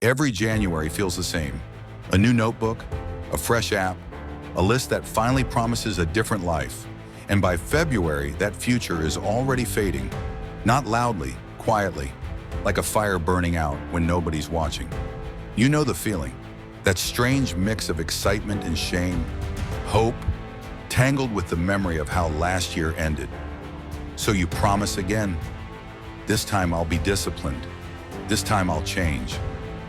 Every January feels the same. A new notebook, a fresh app, a list that finally promises a different life. And by February, that future is already fading. Not loudly, quietly, like a fire burning out when nobody's watching. You know the feeling, that strange mix of excitement and shame, hope, tangled with the memory of how last year ended. So you promise again. This time I'll be disciplined. This time I'll change.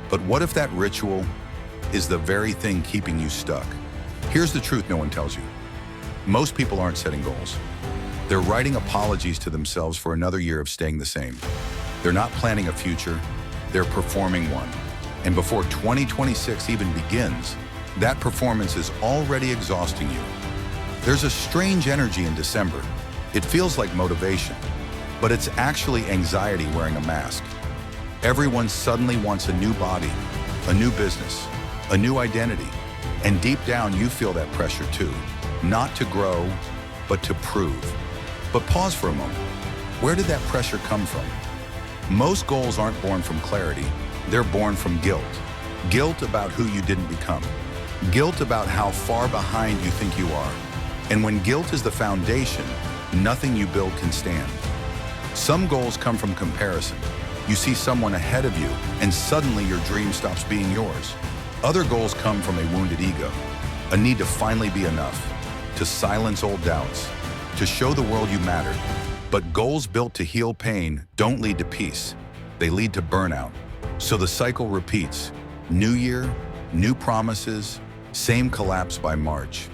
But what if that ritual is the very thing keeping you stuck? Here's the truth no one tells you. Most people aren't setting goals. They're writing apologies to themselves for another year of staying the same. They're not planning a future, they're performing one. And before 2026 even begins, that performance is already exhausting you. There's a strange energy in December. It feels like motivation, but it's actually anxiety wearing a mask. Everyone suddenly wants a new body, a new business, a new identity. And deep down, you feel that pressure too. Not to grow, but to prove. But pause for a moment. Where did that pressure come from? Most goals aren't born from clarity. They're born from guilt. Guilt about who you didn't become. Guilt about how far behind you think you are. And when guilt is the foundation, nothing you build can stand. Some goals come from comparison. You see someone ahead of you, and suddenly your dream stops being yours. Other goals come from a wounded ego, a need to finally be enough, to silence old doubts, to show the world you matter. But goals built to heal pain don't lead to peace. They lead to burnout. So the cycle repeats. New year, new promises, same collapse by March.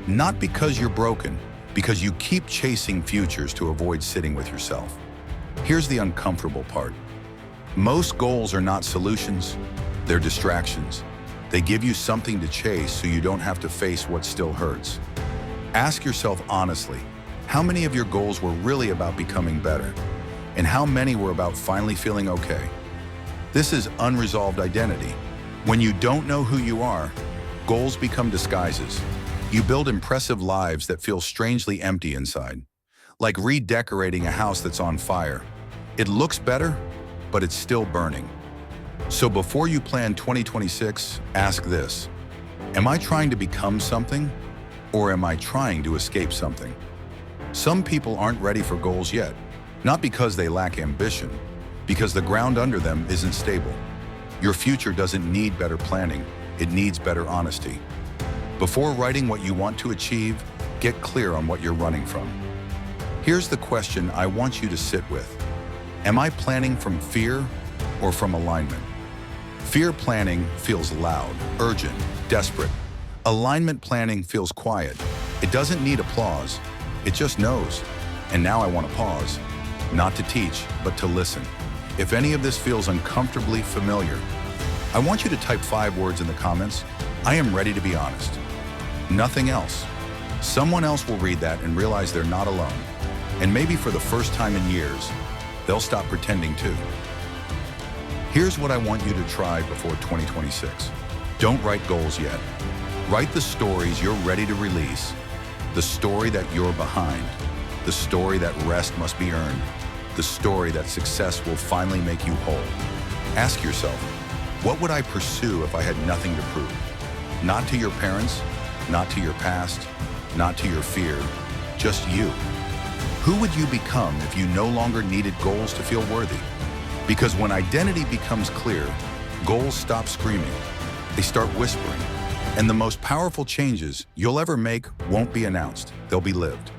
Not because you're broken, because you keep chasing futures to avoid sitting with yourself. Here's the uncomfortable part. Most goals are not solutions, they're distractions. They give you something to chase so you don't have to face what still hurts. Ask yourself honestly, how many of your goals were really about becoming better? And how many were about finally feeling okay? This is unresolved identity. When you don't know who you are, goals become disguises. You build impressive lives that feel strangely empty inside. Like redecorating a house that's on fire. It looks better, but it's still burning. So before you plan 2026, ask this. Am I trying to become something, or am I trying to escape something? Some people aren't ready for goals yet, not because they lack ambition, because the ground under them isn't stable. Your future doesn't need better planning, it needs better honesty. Before writing what you want to achieve, get clear on what you're running from. Here's the question I want you to sit with. Am I planning from fear or from alignment? Fear planning feels loud, urgent, desperate. Alignment planning feels quiet. It doesn't need applause, it just knows. And now I want to pause, not to teach, but to listen. If any of this feels uncomfortably familiar, I want you to type 5 words in the comments. I am ready to be honest. Nothing else. Someone else will read that and realize they're not alone. And maybe for the first time in years, they'll stop pretending too. Here's what I want you to try before 2026. Don't write goals yet. Write the stories you're ready to release. The story that you're behind. The story that rest must be earned. The story that success will finally make you whole. Ask yourself, what would I pursue if I had nothing to prove? Not to your parents, not to your past, not to your fear, just you. Who would you become if you no longer needed goals to feel worthy? Because when identity becomes clear, goals stop screaming. They start whispering. And the most powerful changes you'll ever make won't be announced. They'll be lived.